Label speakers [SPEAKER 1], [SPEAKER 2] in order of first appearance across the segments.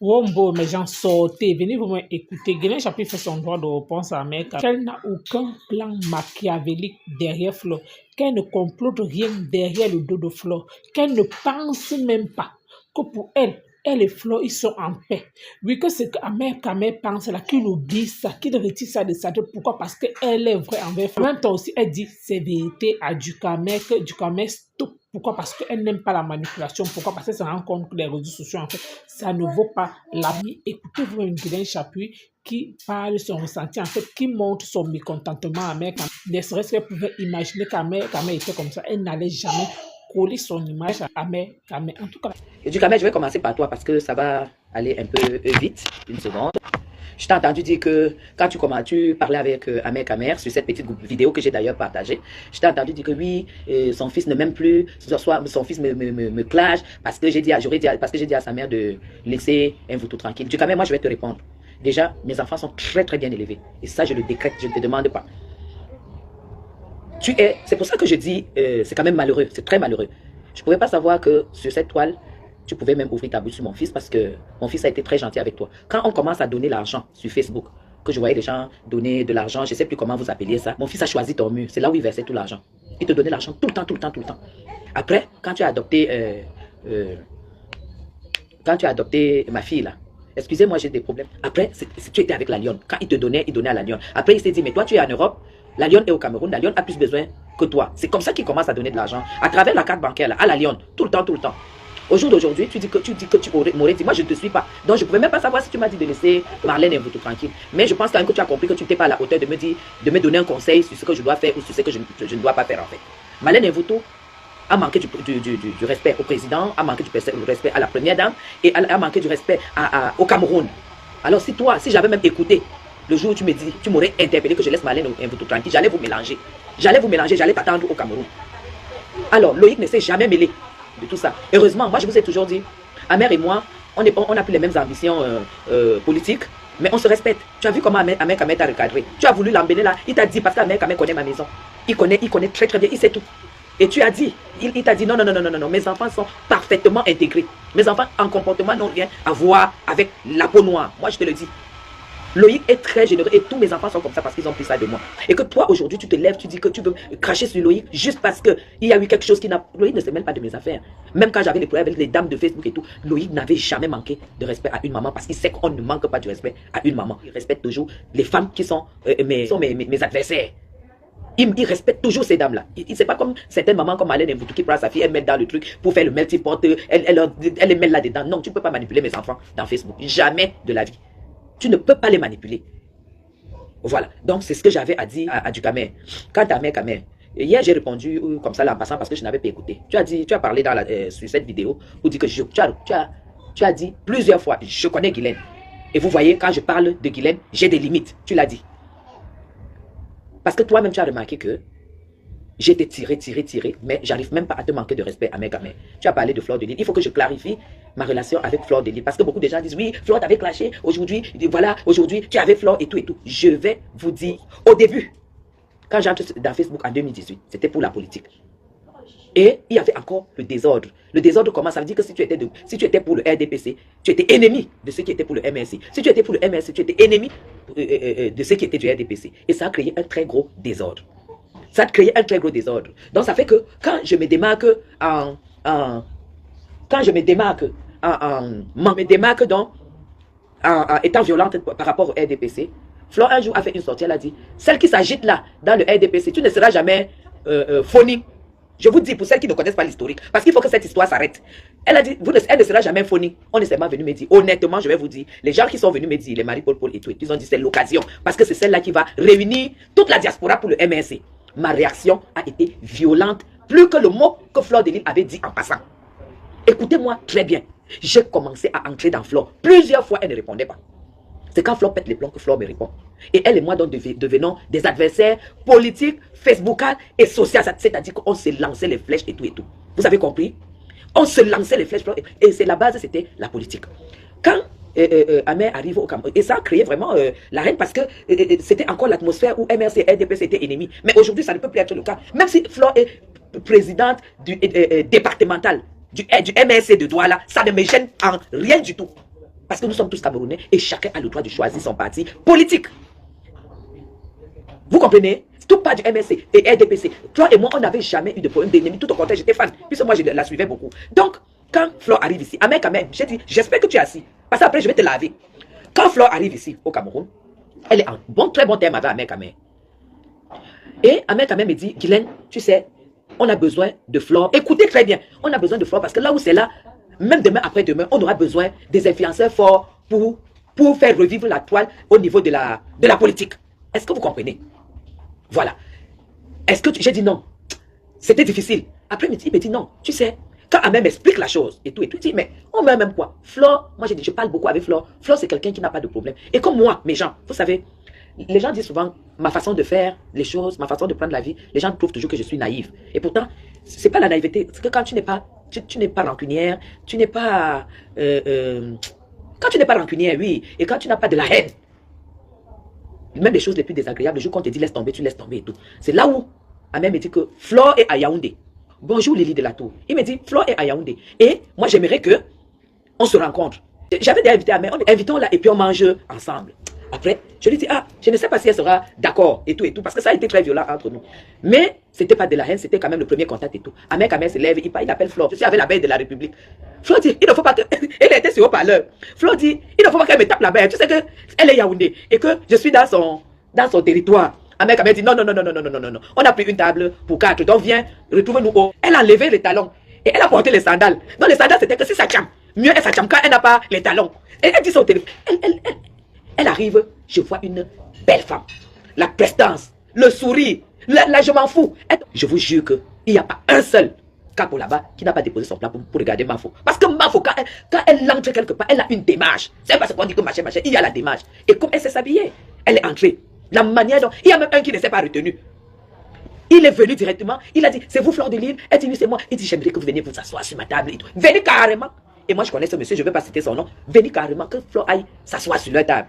[SPEAKER 1] Wombo, mes gens, sortez, venez vous écouter. Guérin Chapuis fait son droit de réponse à Mec, qu'elle n'a aucun plan machiavélique derrière Flo, qu'elle ne complote rien derrière le dos de Flo, qu'elle ne pense même pas que pour elle et Flo, ils sont en paix. Oui, que c'est qu'Amel pense là, qu'il oublie ça, qu'il retire ça de sa tête. Pourquoi? Parce qu'elle est vraie envers Flo. En même temps aussi, elle dit c'est vérité à Ducamel, que Ducamel stop. Pourquoi? Parce qu'elle n'aime pas la manipulation. Pourquoi? Parce qu'elle se rend compte que les réseaux sociaux, en fait, ça ne vaut pas la vie. Écoutez-vous une Guérin Chapuis qui parle de son ressenti, en fait, qui montre son mécontentement à Mec. Ne serait-ce qu'elle pouvait imaginer qu'Amel était comme ça. Elle n'allait jamais coller son image à Mec. En tout cas.
[SPEAKER 2] Et du Kamel, je vais commencer par toi parce que ça va aller un peu vite. Une seconde. Je t'ai entendu dire que quand tu parlais avec Ahmed Kamer sur cette petite vidéo que j'ai d'ailleurs partagée, je t'ai entendu dire que oui, son fils ne m'aime plus, soit son fils me clash parce que j'ai dit à sa mère de laisser un voutou tranquille. Du Kamel, moi je vais te répondre. Déjà, mes enfants sont très très bien élevés et ça je le décrète, je ne te demande pas. C'est pour ça que je dis, c'est quand même malheureux, c'est très malheureux. Je ne pouvais pas savoir que sur cette toile, tu pouvais même ouvrir ta bouche sur mon fils parce que mon fils a été très gentil avec toi. Quand on commence à donner l'argent sur Facebook, que je voyais les gens donner de l'argent, je ne sais plus comment vous appeliez ça, mon fils a choisi ton mur. C'est là où il versait tout l'argent. Il te donnait l'argent tout le temps, tout le temps, tout le temps. Après, quand tu as adopté, ma fille là, excusez-moi, j'ai des problèmes. Après, tu étais avec la lionne. Quand il donnait à la lionne. Après, il s'est dit, mais toi, tu es en Europe, la lionne est au Cameroun, la lionne a plus besoin que toi. C'est comme ça qu'il commence à donner de l'argent. À travers la carte bancaire là, à la lionne, tout le temps, tout le temps. Au jour d'aujourd'hui, tu dis que tu m'aurais dit, moi je ne te suis pas. Donc je ne pouvais même pas savoir si tu m'as dit de laisser Marlène et vous tout tranquille. Mais je pense quand même que tu as compris que tu n'étais pas à la hauteur de me donner un conseil sur ce que je dois faire ou sur ce que je ne dois pas faire en fait. Marlène et vous tout a manqué du respect au président, a manqué du respect à la première dame et a manqué du respect au Cameroun. Alors si j'avais même écouté le jour où tu me dis, tu m'aurais interpellé que je laisse Marlène et vous tout tranquille, j'allais vous mélanger. J'allais t'attendre au Cameroun. Alors Loïc ne s'est jamais mêlé de tout ça. Heureusement, moi je vous ai toujours dit, Amer et moi, on n'a plus les mêmes ambitions politiques, mais on se respecte. Tu as vu comment Amer t'a recadré. Tu as voulu l'embêter là, il t'a dit, parce qu'Amer connaît ma maison. Il connaît très très bien, il sait tout. Et tu as dit, il t'a dit, non, mes enfants sont parfaitement intégrés. Mes enfants en comportement n'ont rien à voir avec la peau noire. Moi je te le dis. Loïc est très généreux et tous mes enfants sont comme ça parce qu'ils ont pris ça de moi. Et que toi aujourd'hui tu te lèves, tu dis que tu veux cracher sur Loïc juste parce qu'il y a eu quelque chose qui n'a... Loïc ne se mêle pas de mes affaires. Même quand j'avais les problèmes avec les dames de Facebook et tout, Loïc n'avait jamais manqué de respect à une maman parce qu'il sait qu'on ne manque pas de respect à une maman. Il respecte toujours les femmes qui sont mes adversaires. Il respecte toujours ces dames-là. C'est pas comme certaines mamans comme Alain et vous qui prend sa fille, elle met dans le truc pour faire le melting pot, elle les met là-dedans. Non, tu ne peux pas manipuler mes enfants dans Facebook. Jamais de la vie. Tu ne peux pas les manipuler. Voilà. Donc, c'est ce que j'avais à dire à Ducamel. Quant à Mère Kamer, hier, j'ai répondu comme ça là, en passant parce que je n'avais pas écouté. Tu as parlé sur cette vidéo où tu as dit plusieurs fois, je connais Guylaine. Et vous voyez, quand je parle de Guylaine, j'ai des limites. Tu l'as dit. Parce que toi-même, tu as remarqué que j'ai été tiré, mais j'arrive même pas à te manquer de respect à Mère Kamer. Tu as parlé de Fleur de Lys. Il faut que je clarifie ma relation avec Fleur de Lys. Parce que beaucoup de gens disent, oui, Fleur t'avait clashé, aujourd'hui, voilà, aujourd'hui, tu avais Fleur et tout et tout. Je vais vous dire, au début, quand j'entre dans Facebook en 2018, c'était pour la politique. Et il y avait encore le désordre. Le désordre, comment ça veut dire que si tu étais pour le RDPC, tu étais ennemi de ceux qui étaient pour le MRC. Si tu étais pour le MRC, tu étais ennemi de ceux qui étaient du RDPC. Et ça a créé un très gros désordre. Ça a créé un très gros désordre. Donc ça fait que quand je me démarque en étant violente par rapport au RDPC, Flore un jour a fait une sortie, elle a dit, celle qui s'agite là, dans le RDPC, tu ne seras jamais phonique. Je vous dis, pour celles qui ne connaissent pas l'historique, parce qu'il faut que cette histoire s'arrête. Elle a dit, elle ne sera jamais phonique. On est seulement venu me dire, honnêtement, je vais vous dire, les gens qui sont venus me dire, les Marie-Paul et tout, ils ont dit, c'est l'occasion, parce que c'est celle-là qui va réunir toute la diaspora pour le MRC. Ma réaction a été violente, plus que le mot que Fleur de Lys avait dit en passant. Écoutez-moi très bien. J'ai commencé à entrer dans Flore. Plusieurs fois, elle ne répondait pas. C'est quand Flore pète les plombs que Flore me répond. Et elle et moi, donc, devenons des adversaires politiques, facebookal et sociaux. C'est-à-dire qu'on se lançait les flèches et tout et tout. Vous avez compris? On se lançait les flèches. Et c'est la base, c'était la politique. Quand Amer arrive au Cameroun, et ça a créé vraiment la haine parce que c'était encore l'atmosphère où MRC et RDPC étaient ennemis. Mais aujourd'hui, ça ne peut plus être le cas. Même si Flore est présidente départementale du MRC de Douala, ça ne me gêne en rien du tout. Parce que nous sommes tous Camerounais et chacun a le droit de choisir son parti politique. Vous comprenez? Tout pas du MSC et RDPC. Toi et moi, on n'avait jamais eu de problème d'ennemi. Tout au contraire, j'étais fan. Puisque moi, je la suivais beaucoup. Donc, quand Flore arrive ici, Ahmed Kamel, j'ai dit, j'espère que tu es assis. Parce qu'après, je vais te laver. Quand Flore arrive ici, au Cameroun, elle est en très bon terme avec Ahmed Kamel. Et Ahmed Kamel me dit, Guylaine, tu sais, on a besoin de Flore. Écoutez très bien, on a besoin de Flore parce que là où c'est là, même demain, après-demain, on aura besoin des influenceurs forts pour faire revivre la toile au niveau de la politique. Est-ce que vous comprenez? Voilà. Est-ce que j'ai dit non? C'était difficile. Après, il me dit non. Tu sais, quand Ahmed m'explique la chose et tout, il dit, mais on met même quoi? Flore, moi j'ai dit, je parle beaucoup avec Flore. Flore, c'est quelqu'un qui n'a pas de problème. Et comme moi, mes gens, vous savez, les gens disent souvent ma façon de faire les choses, ma façon de prendre la vie. Les gens trouvent toujours que je suis naïve. Et pourtant, c'est pas la naïveté. C'est que quand tu n'es pas, tu n'es pas rancunière, tu n'es pas, quand tu n'es pas rancunière, oui, et quand tu n'as pas de la haine, même les choses les plus désagréables, le jour qu'on te dit laisse tomber, tu laisses tomber et tout. C'est là où Ahmed me dit que Flore est à Yaoundé. Bonjour Lily de la Tour. Il me dit Flore est à Yaoundé. Et moi j'aimerais que on se rencontre. J'avais déjà invité Ahmed, invitons-la et puis on mange ensemble. Après, je lui dis, ah, je ne sais pas si elle sera d'accord et tout, parce que ça a été très violent entre nous. Mais c'était pas de la haine, c'était quand même le premier contact et tout. Ahmed Kamel se lève, il appelle Flore. Je suis avec la veille de la République. Flore dit, il ne faut pas que... Elle était sur haut-parleur. Flore dit, il ne faut pas qu'elle me tape la baie. Tu sais qu'elle est Yaoundé et que je suis dans son territoire. Ahmed Kamel dit, non. On a pris une table pour 4, donc viens, retrouve-nous haut. Elle a enlevé les talons et elle a porté les sandales. Donc les sandales, c'était que si ça tient, mieux elle s'attend quand elle n'a pas les talons. Et elle dit son téléphone. Elle arrive, je vois une belle femme. La prestance, le sourire, là je m'en fous. Je vous jure qu'il n'y a pas un seul capo là-bas qui n'a pas déposé son plan pour regarder Mafo. Parce que Mafo, quand elle entre quelque part, elle a une démarche. C'est parce qu'on dit que machin, il y a la démarche. Et comme elle sait s'habiller, elle est entrée. La manière dont... Il y a même un qui ne s'est pas retenu. Il est venu directement, il a dit, c'est vous Flore de Lille? Elle dit, oui, c'est moi. Il dit, j'aimerais que vous veniez vous asseoir sur ma table et tout. Venez carrément. Et moi, je connais ce monsieur, je ne vais pas citer son nom. Venez carrément que Flore aille s'asseoir sur leur table.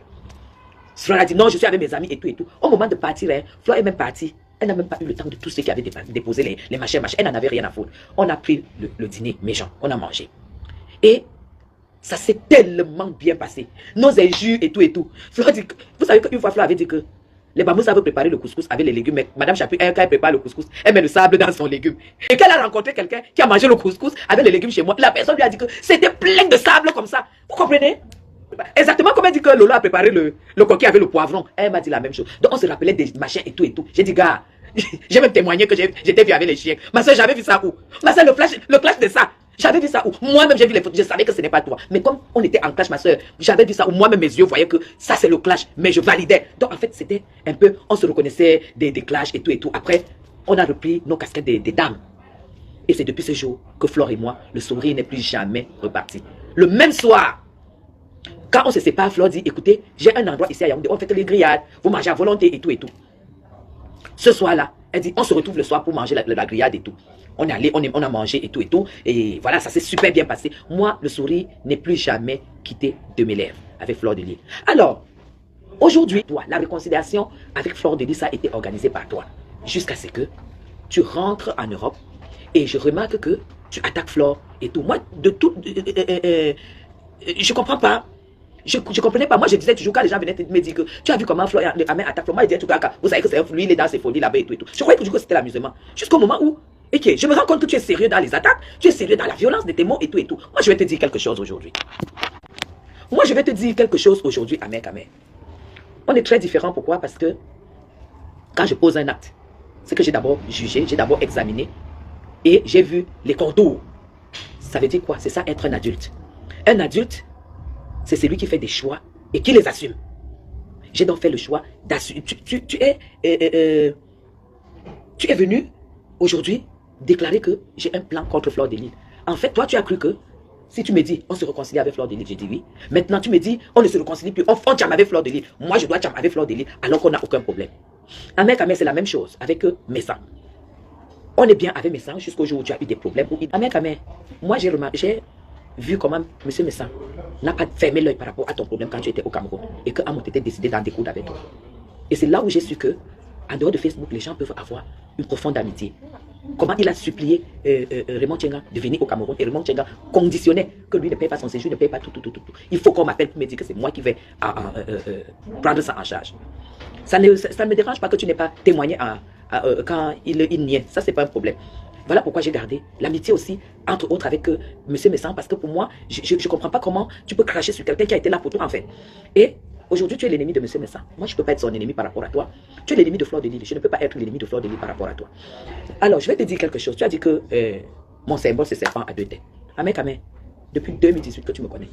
[SPEAKER 2] Flore a dit non, je suis avec mes amis et tout. Au moment de partir, Flore est même partie. Elle n'a même pas eu le temps de tous ceux qui avaient déposé les machins. Elle n'en avait rien à foutre. On a pris le dîner, mes gens, on a mangé. Et ça s'est tellement bien passé. Nos injures et tout. Flore dit, vous savez qu'une fois Flore avait dit que les bambous savent préparer le couscous avec les légumes. Mais Madame Chapuis, quand elle prépare le couscous, elle met le sable dans son légume. Et qu'elle a rencontré quelqu'un qui a mangé le couscous avec les légumes chez moi, la personne lui a dit que c'était plein de sable comme ça. Vous comprenez? Exactement comme elle dit que Lola a préparé le coquille avec le poivron. Elle m'a dit la même chose. Donc on se rappelait des machins et tout. J'ai dit, gars, j'ai même témoigné que j'étais vu avec les chiens. Ma soeur, j'avais vu ça où? Ma soeur, le clash de ça. J'avais vu ça où? Moi-même, j'ai vu les photos. Je savais que ce n'est pas toi. Mais comme on était en clash, ma soeur, j'avais vu ça où moi-même, mes yeux voyaient que ça, c'est le clash. Mais je validais. Donc en fait, c'était un peu, on se reconnaissait des clashs et tout. Après, on a repris nos casquettes des dames. Et c'est depuis ce jour que Flore et moi, le sourire n'est plus jamais reparti. Le même soir, quand on se sépare, Flore dit, écoutez, j'ai un endroit ici à Yaoundé, on fait que les grillades, vous mangez à volonté et tout. Ce soir-là, elle dit, on se retrouve le soir pour manger la grillade et tout. On est allé, on a mangé et tout. Et voilà, ça s'est super bien passé. Moi, le sourire n'est plus jamais quitté de mes lèvres avec Flore de Lille. Alors, aujourd'hui, toi, la réconciliation avec Flore de Lille, ça a été organisé par toi. Jusqu'à ce que tu rentres en Europe et je remarque que tu attaques Flore et tout. Moi, de tout... je comprends pas. Je ne comprenais pas. Moi, je disais toujours, quand les gens venaient me dire que tu as vu comment Flore attaque Flore, moi, je disais tout cas, vous savez que c'est lui, il est dans ses folies là-bas et tout. Je croyais toujours que c'était l'amusement. Jusqu'au moment où, ok, je me rends compte que tu es sérieux dans les attaques, tu es sérieux dans la violence de tes mots et tout. Moi, je vais te dire quelque chose aujourd'hui. Ahmed Kamel. On est très différents. Pourquoi? Parce que quand je pose un acte, c'est que j'ai d'abord jugé, j'ai d'abord examiné et j'ai vu les contours. Ça veut dire quoi? C'est ça, être un adulte. Un adulte, c'est celui qui fait des choix et qui les assume. J'ai donc fait le choix d'assumer. Tu es venu aujourd'hui déclarer que j'ai un plan contre Flore de Lille. En fait, toi, tu as cru que si tu me dis on se réconcilie avec Flore de Lille, j'ai dit oui. Maintenant, tu me dis on ne se réconcilie plus, on tchame avec Flore de Lille. Moi, je dois tchame avec Flore de Lille alors qu'on n'a aucun problème. Ahmed Kamel, c'est la même chose avec Messan. On est bien avec Messan jusqu'au jour où tu as eu des problèmes. Ahmed Kamel, moi, j'ai vu comment M. Messan n'a pas fermé l'œil par rapport à ton problème quand tu étais au Cameroun et que Amon était décidé d'en découdre avec toi. Et c'est là où j'ai su que, en dehors de Facebook, les gens peuvent avoir une profonde amitié. Comment il a supplié Raymond Tchenga de venir au Cameroun. Et Raymond Tchenga conditionnait que lui ne paye pas son séjour, ne paye pas tout. Il faut qu'on m'appelle pour me dire que c'est moi qui vais prendre ça en charge. Ça ne me dérange pas que tu n'aies pas témoigné quand il niait. Ça, c'est pas un problème. Voilà pourquoi j'ai gardé l'amitié aussi, entre autres, avec M. Messan, parce que pour moi, je ne comprends pas comment tu peux cracher sur quelqu'un qui a été là pour toi, en fait. Et aujourd'hui, tu es l'ennemi de M. Messan. Moi, je ne peux pas être son ennemi par rapport à toi. Tu es l'ennemi de Fleur de Lys. Je ne peux pas être l'ennemi de Fleur de Lys par rapport à toi. Alors, je vais te dire quelque chose. Tu as dit que mon symbole, c'est serpent à deux têtes. Amen, Amen. Depuis 2018 que tu me connais,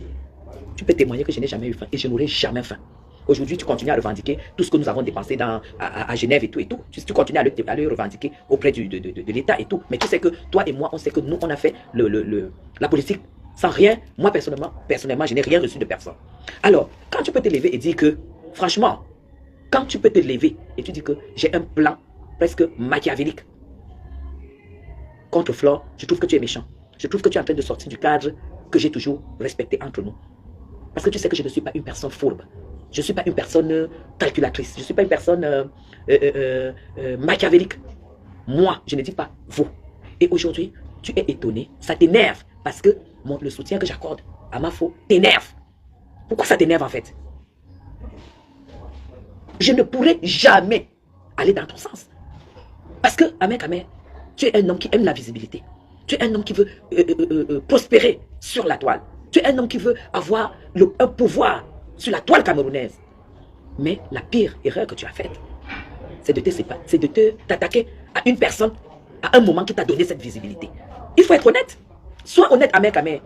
[SPEAKER 2] tu peux témoigner que je n'ai jamais eu faim et je n'aurai jamais faim. Aujourd'hui, tu continues à revendiquer tout ce que nous avons dépensé à Genève et tout. Tu continues à le revendiquer auprès de l'État et tout. Mais tu sais que toi et moi, on sait que nous, on a fait la politique sans rien. Moi, personnellement, je n'ai rien reçu de personne. Alors, quand tu peux te lever et dire que, franchement, quand tu peux te lever et tu dis que j'ai un plan presque machiavélique contre Flore, je trouve que tu es méchant. Je trouve que tu es en train de sortir du cadre que j'ai toujours respecté entre nous. Parce que tu sais que je ne suis pas une personne fourbe. Je ne suis pas une personne calculatrice. Je ne suis pas une personne machiavélique. Moi, je ne dis pas vous. Et aujourd'hui, tu es étonné. Ça t'énerve parce que le soutien que j'accorde à Mafo t'énerve. Pourquoi ça t'énerve en fait? Je ne pourrai jamais aller dans ton sens. Parce que, Amen, tu es un homme qui aime la visibilité. Tu es un homme qui veut prospérer sur la toile. Tu es un homme qui veut avoir un pouvoir sur la toile camerounaise. Mais la pire erreur que tu as faite, c'est de t'attaquer à une personne à un moment qui t'a donné cette visibilité. Il faut être honnête. Sois honnête, Amen.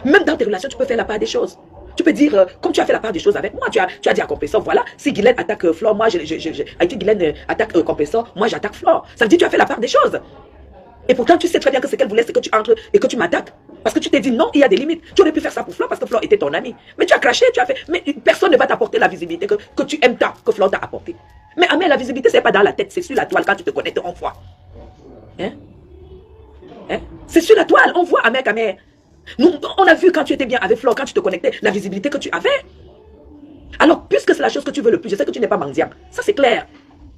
[SPEAKER 2] Même dans tes relations, tu peux faire la part des choses. Tu peux dire, comme tu as fait la part des choses avec moi, tu as dit à Compressor, voilà, si Guylaine attaque Flore, moi, Guylaine attaque Compressor, moi j'attaque Flore. Ça veut dire que tu as fait la part des choses. Et pourtant, tu sais très bien que ce qu'elle voulait, c'est que tu entres et que tu m'attaques. Parce que tu t'es dit non, il y a des limites. Tu aurais pu faire ça pour Flore parce que Flore était ton ami. Mais tu as craché, tu as fait. Mais personne ne va t'apporter la visibilité que tu aimes tant, que Flore t'a apporté. Mais Amen, la visibilité, c'est pas dans la tête, c'est sur la toile quand tu te connectes, on voit. C'est sur la toile, on voit, Amen. Nous, on a vu quand tu étais bien avec Flore, quand tu te connectais, la visibilité que tu avais. Alors, puisque c'est la chose que tu veux le plus, je sais que tu n'es pas mendiant. Ça, c'est clair.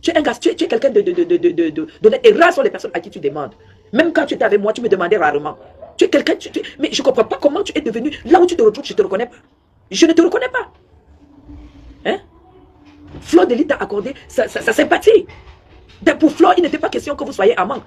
[SPEAKER 2] Tu es un gars, tu es quelqu'un d'honnête. Et rares sont les personnes à qui tu demandes. Même quand tu étais avec moi, tu me demandais rarement. Tu es quelqu'un, mais je ne comprends pas comment tu es devenu. Là où tu te retrouves, je ne te reconnais pas. Je ne te reconnais pas. Flore de Lys t'a accordé sa sympathie. Pour Flore, il n'était pas question que vous soyez amants.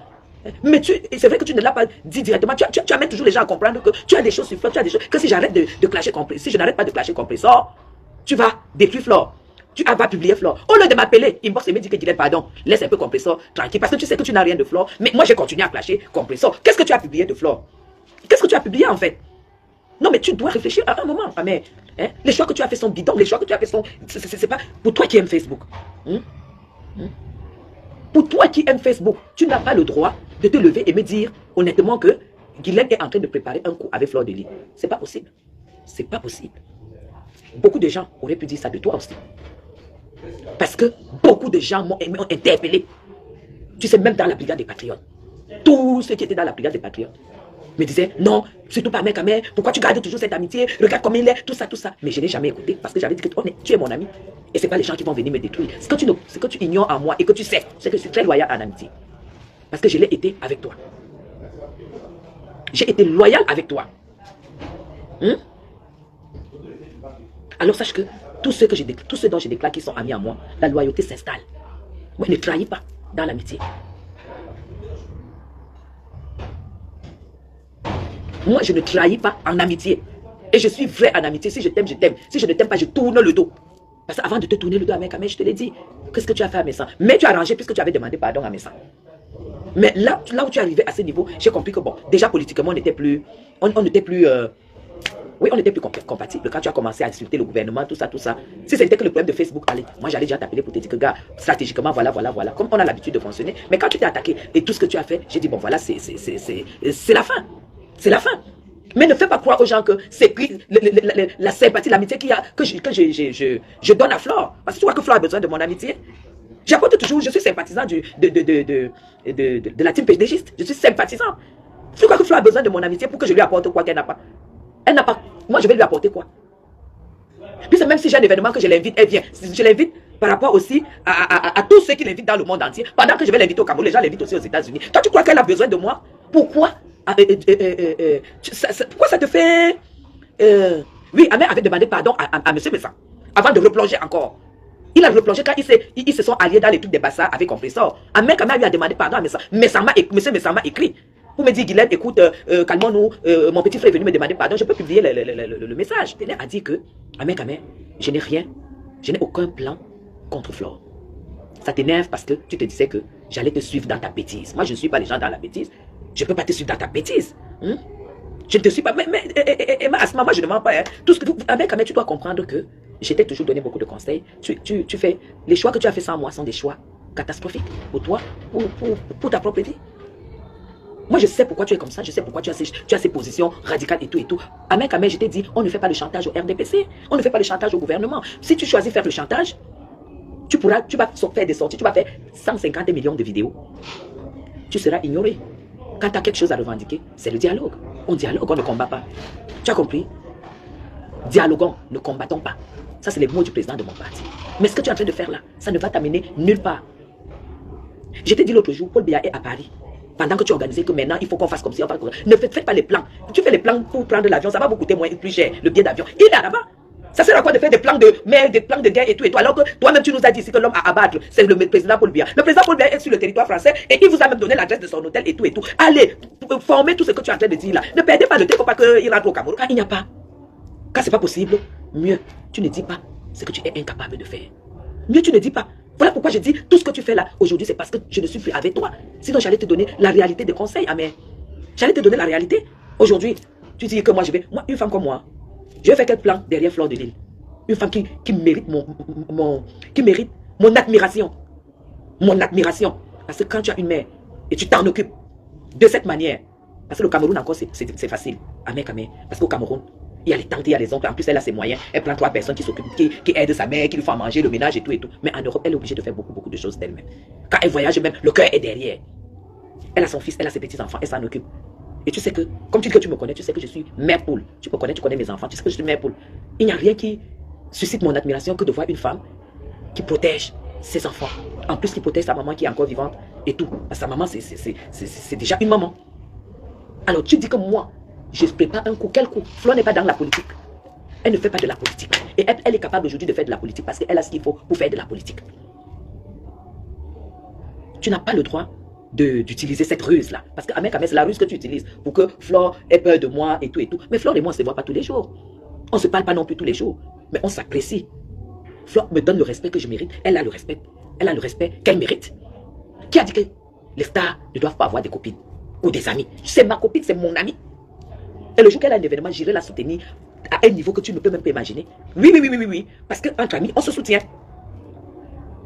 [SPEAKER 2] Mais c'est vrai que tu ne l'as pas dit directement. Tu amènes toujours les gens à comprendre que tu as des choses sur Flore, tu as des choses. Que si j'arrête de clasher Compressor, si je n'arrête pas de clasher Compressor, tu vas détruire Flore. Tu vas publier Flore. Au lieu de m'appeler, inbox et me dire que Guylaine, pardon, laisse un peu Compressor tranquille. Parce que tu sais que tu n'as rien de Flore. Mais moi, j'ai continué à clasher Compressor. Qu'est-ce que tu as publié de Flore? Qu'est-ce que tu as publié en fait? Non, mais tu dois réfléchir à un moment. Mais, les choix que tu as fait sont bidons. Les choix que tu as fait sont. C'est pas pour toi qui aimes Facebook. Pour toi qui aimes Facebook, tu n'as pas le droit de te lever et me dire honnêtement que Guylaine est en train de préparer un coup avec Flore de Lys. C'est pas possible. C'est pas possible. Beaucoup de gens auraient pu dire ça de toi aussi. Parce que beaucoup de gens m'ont interpellé. Tu sais, même dans la brigade des patriotes. Tous ceux qui étaient dans la brigade des patriotes me disaient, non, surtout pas mec, pourquoi tu gardes toujours cette amitié? Regarde comme il est, tout ça. Mais je n'ai jamais écouté parce que j'avais dit que tu es mon ami. Et ce n'est pas les gens qui vont venir me détruire. Ce que tu ignores en moi et que tu sais, c'est que je suis très loyal en amitié. Parce que je l'ai été avec toi. J'ai été loyal avec toi. Alors sache que tous ceux dont je déclare qui sont amis à moi, la loyauté s'installe. Moi, ne trahis pas dans l'amitié. Moi, je ne trahis pas en amitié. Et je suis vrai en amitié. Si je t'aime, je t'aime. Si je ne t'aime pas, je tourne le dos. Parce qu'avant de te tourner le dos à Amen, je te l'ai dit. Qu'est-ce que tu as fait à Messan? Mais tu as rangé puisque tu avais demandé pardon à Messan. Mais là où tu es arrivé à ce niveau, j'ai compris que bon, déjà politiquement, on n'était plus compatible quand tu as commencé à insulter le gouvernement, tout ça. Si c'était que le problème de Facebook, allez, moi j'allais déjà t'appeler pour te dire que gars, stratégiquement, voilà, comme on a l'habitude de fonctionner. Mais quand tu t'es attaqué et tout ce que tu as fait, j'ai dit bon voilà, c'est la fin. C'est la fin. Mais ne fais pas croire aux gens que c'est la sympathie, l'amitié que je donne à Flore. Parce que tu vois que Flore a besoin de mon amitié. J'apporte toujours, je suis sympathisant de la team PDGiste. Je suis sympathisant. Tu crois que Flore a besoin de mon amitié pour que je lui apporte quoi qu'elle n'a pas? Elle n'a pas. Moi, je vais lui apporter quoi? Puis même si j'ai un événement que je l'invite, elle vient. Si je l'invite, par rapport aussi à tous ceux qui l'invitent dans le monde entier. Pendant que je vais l'inviter au Cameroun, les gens l'invitent aussi aux États-Unis. Toi, tu crois qu'elle a besoin de moi? Pourquoi? Pourquoi ça te fait... oui, Ahmed avait demandé pardon à M. Messa avant de replonger encore. Il a replongé quand ils se sont alliés dans les trucs des Bassa avec Compressor. Ahmed Kamel lui a demandé pardon à Messa. M. Messa m'a écrit pour me dire, Guylaine, écoute, calmons-nous, mon petit frère est venu me demander pardon, je peux publier le message. Il a dit que, Ahmed Kamel, je n'ai rien, je n'ai aucun plan contre Flore. Ça t'énerve parce que tu te disais que j'allais te suivre dans ta bêtise. Moi, je ne suis pas les gens dans la bêtise. Je ne peux pas te suivre dans ta bêtise. Je ne te suis pas. Mais à ce moment, je ne mens pas. Hein. Tout ce que avec Ahmed, tu dois comprendre que je t'ai toujours donné beaucoup de conseils. Tu fais. Les choix que tu as fait sans moi sont des choix catastrophiques pour toi, pour ta propre vie. Moi, je sais pourquoi tu es comme ça. Je sais pourquoi tu as ces positions radicales et tout et tout. Ahmed, je t'ai dit, on ne fait pas le chantage au RDPC. On ne fait pas le chantage au gouvernement. Si tu choisis de faire le chantage, tu vas faire des sorties. Tu vas faire 150 millions de vidéos. Tu seras ignoré. Quand tu as quelque chose à revendiquer, c'est le dialogue. On dialogue, on ne combat pas. Tu as compris? Dialoguons, ne combattons pas. Ça, c'est les mots du président de mon parti. Mais ce que tu es en train de faire là, ça ne va t'amener nulle part. Je t'ai dit l'autre jour, Paul Biya est à Paris. Pendant que tu organisais que maintenant, il faut qu'on fasse comme si on fasse comme ça. Ne faites pas les plans. Tu fais les plans pour prendre l'avion, ça va vous coûter plus cher, le billet d'avion. Il est là-bas. Ça sert à quoi de faire des plans de mer, des plans de guerre et tout, alors que toi-même tu nous as dit ici que l'homme à abattre, c'est le président Paul Biya. Le président Paul Biya est sur le territoire français et il vous a même donné l'adresse de son hôtel et tout et tout. Allez, formez tout ce que tu es en train de dire là. Ne perdez pas le temps, il ne faut pas qu'il rentre au Cameroun. Quand il n'y a pas, quand c'est pas possible, mieux, tu ne dis pas ce que tu es incapable de faire. Mieux, tu ne dis pas. Voilà pourquoi je dis tout ce que tu fais là aujourd'hui, c'est parce que je ne suis plus avec toi. Sinon, j'allais te donner la réalité des conseils, Amen. J'allais te donner la réalité. Aujourd'hui, tu dis que moi je vais. Moi, une femme comme moi, je vais faire quel plan derrière Flore de Lille? Une femme qui mérite mon admiration. Mon admiration. Parce que quand tu as une mère et tu t'en occupes de cette manière, parce que le Cameroun encore c'est facile. Amen. Parce qu'au Cameroun, il y a les tantes, il y a les oncles. En plus, elle a ses moyens. Elle prend 3 personnes qui s'occupent, qui aident sa mère, qui lui font manger, le ménage et tout et tout. Mais en Europe, elle est obligée de faire beaucoup de choses d'elle-même. Quand elle voyage même, le cœur est derrière. Elle a son fils, elle a ses petits-enfants, elle s'en occupe. Et tu sais que, comme tu dis que tu me connais, tu sais que je suis mère poule. Tu me connais, tu connais mes enfants, tu sais que je suis mère poule. Il n'y a rien qui suscite mon admiration que de voir une femme qui protège ses enfants. En plus, qui protège sa maman qui est encore vivante et tout. Parce que sa maman, c'est déjà une maman. Alors tu dis que moi, je prépare un coup. Quel coup? Flore n'est pas dans la politique. Elle ne fait pas de la politique. Et elle est capable aujourd'hui de faire de la politique parce qu'elle a ce qu'il faut pour faire de la politique. Tu n'as pas le droit d'utiliser cette ruse-là. Parce que Ahmed, c'est la ruse que tu utilises pour que Flore ait peur de moi et tout et tout. Mais Flore et moi, on ne se voit pas tous les jours. On ne se parle pas non plus tous les jours. Mais on s'apprécie. Flore me donne le respect que je mérite. Elle a le respect. Elle a le respect qu'elle mérite. Qui a dit que les stars ne doivent pas avoir des copines ou des amis? C'est ma copine, c'est mon amie. Et le jour qu'elle a un événement, j'irai la soutenir à un niveau que tu ne peux même pas imaginer. Oui. Parce qu'entre amis, on se soutient.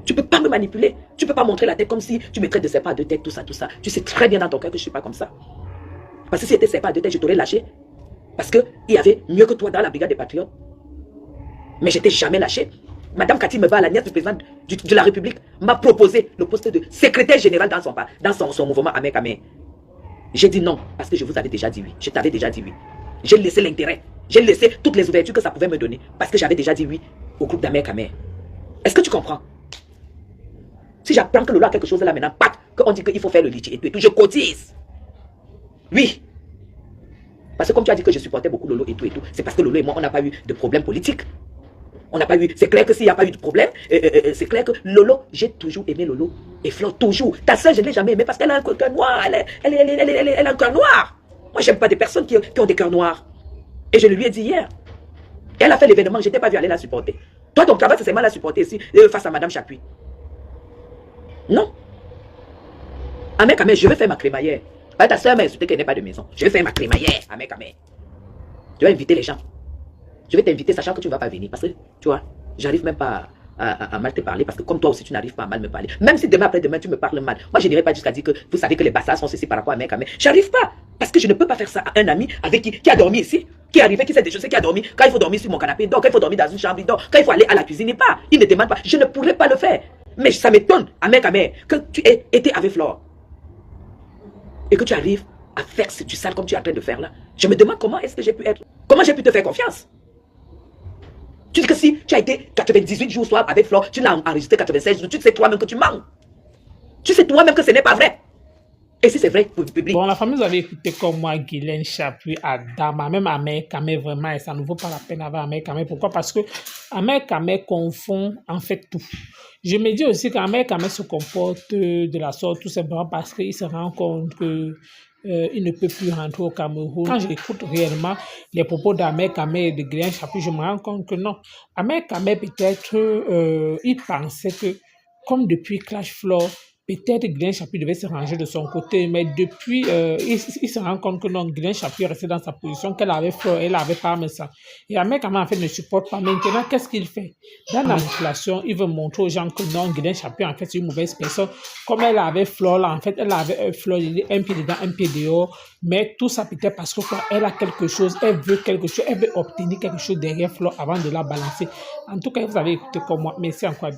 [SPEAKER 2] Tu ne peux pas me manipuler. Tu ne peux pas montrer la tête comme si tu me traites de serpent à deux têtes, tout ça. Tu sais très bien dans ton cœur que je ne suis pas comme ça. Parce que si c'était serpent à deux têtes, je t'aurais lâché. Parce qu'il y avait mieux que toi dans la brigade des patriotes. Mais je t'ai jamais lâché. Madame Cathy Meba, la nièce du président de la République, m'a proposé le poste de secrétaire général dans son mouvement Ahmed Kamel. J'ai dit non, parce que je vous avais déjà dit oui. Je t'avais déjà dit oui. J'ai laissé l'intérêt. J'ai laissé toutes les ouvertures que ça pouvait me donner. Parce que j'avais déjà dit oui au groupe d'Ahmed Kamel. Est-ce que tu comprends? Si j'apprends que Lolo a quelque chose là maintenant, qu'on dit qu'il faut faire le litchi et tout, je cotise. Oui. Parce que comme tu as dit que je supportais beaucoup Lolo et tout, c'est parce que Lolo et moi, on n'a pas eu de problème politique. On n'a pas eu. C'est clair que s'il n'y a pas eu de problème, c'est clair que Lolo, j'ai toujours aimé Lolo. Et Flore, toujours. Ta soeur, je ne l'ai jamais aimée parce qu'elle a un cœur noir. Elle a un cœur noir. Moi, je n'aime pas des personnes qui ont des cœurs noirs. Et je le lui ai dit hier. Et elle a fait l'événement, je n'étais pas vu aller la supporter. Toi, ton travail, c'est seulement la supporter ici, face à Madame Chapuis. Non. Ahmed Kamel, je vais faire ma crémaillère. Ta soeur m'a insulté qu'elle n'est pas de maison. Je vais faire ma crémaillère, Ahmed Kamel. Je vais inviter les gens. Je vais t'inviter sachant que tu ne vas pas venir. Parce que, tu vois, j'arrive même pas à mal te parler. Parce que comme toi aussi, tu n'arrives pas à mal me parler. Même si demain après-demain, tu me parles mal. Moi, je n'irai pas jusqu'à dire que vous savez que les bassards sont ceci par rapport à Ahmed Kamel. J'arrive pas. Parce que je ne peux pas faire ça à un ami avec qui a dormi ici. Qui est arrivé, qui sait des choses, qui a dormi. Quand il faut dormir sur mon canapé, il dort. Quand il faut dormir dans une chambre, il dort. Quand il faut aller à la cuisine, il part. Il ne demande pas. Je ne pourrais pas le faire. Mais ça m'étonne, Ahmed Kamel, que tu aies été avec Flore. Et que tu arrives à faire du sale comme tu es en train de faire là. Je me demande comment est-ce que j'ai pu être. Comment j'ai pu te faire confiance. Tu dis que si tu as été 98 jours soir avec Flore, tu l'as enregistré 96 jours, tu sais toi-même que tu mens. Tu sais toi-même que ce n'est pas vrai. Et si c'est vrai pour le public.
[SPEAKER 1] Bon, la famille, vous avez écouté comme moi, Guylaine Chapuis, Adama, même Ahmed Kamé, vraiment, et ça ne vaut pas la peine d'avoir Ahmed Kamé. Pourquoi? Parce que Ahmed Kamé confond en fait tout. Je me dis aussi qu'Ahmed Kamé se comporte de la sorte tout simplement parce qu'il se rend compte que il ne peut plus rentrer au Cameroun. Quand j'écoute réellement les propos d'Ahmed Kamé et de Guylaine Chapuis, je me rends compte que non. Ahmed Kamé, peut-être, il pensait que, comme depuis Clash Floor, peut-être Guylaine Chapuis devait se ranger de son côté, mais depuis, il se rend compte que non, Guylaine Chapuis est resté dans sa position, qu'elle avait Fleur, elle avait Parmesan. Et Ahmed Kamé, en fait, ne supporte pas. Maintenant, qu'est-ce qu'il fait? Dans la manipulation, il veut montrer aux gens que non, Guylaine Chapuis, en fait, c'est une mauvaise personne. Comme elle avait Fleur, là, en fait, elle avait Fleur, un pied dedans, un pied dehors. Mais tout ça, peut-être parce que quoi, elle a quelque chose, elle veut quelque chose, elle veut obtenir quelque chose derrière Fleur avant de la balancer. En tout cas, vous avez écouté comme moi. Merci encore.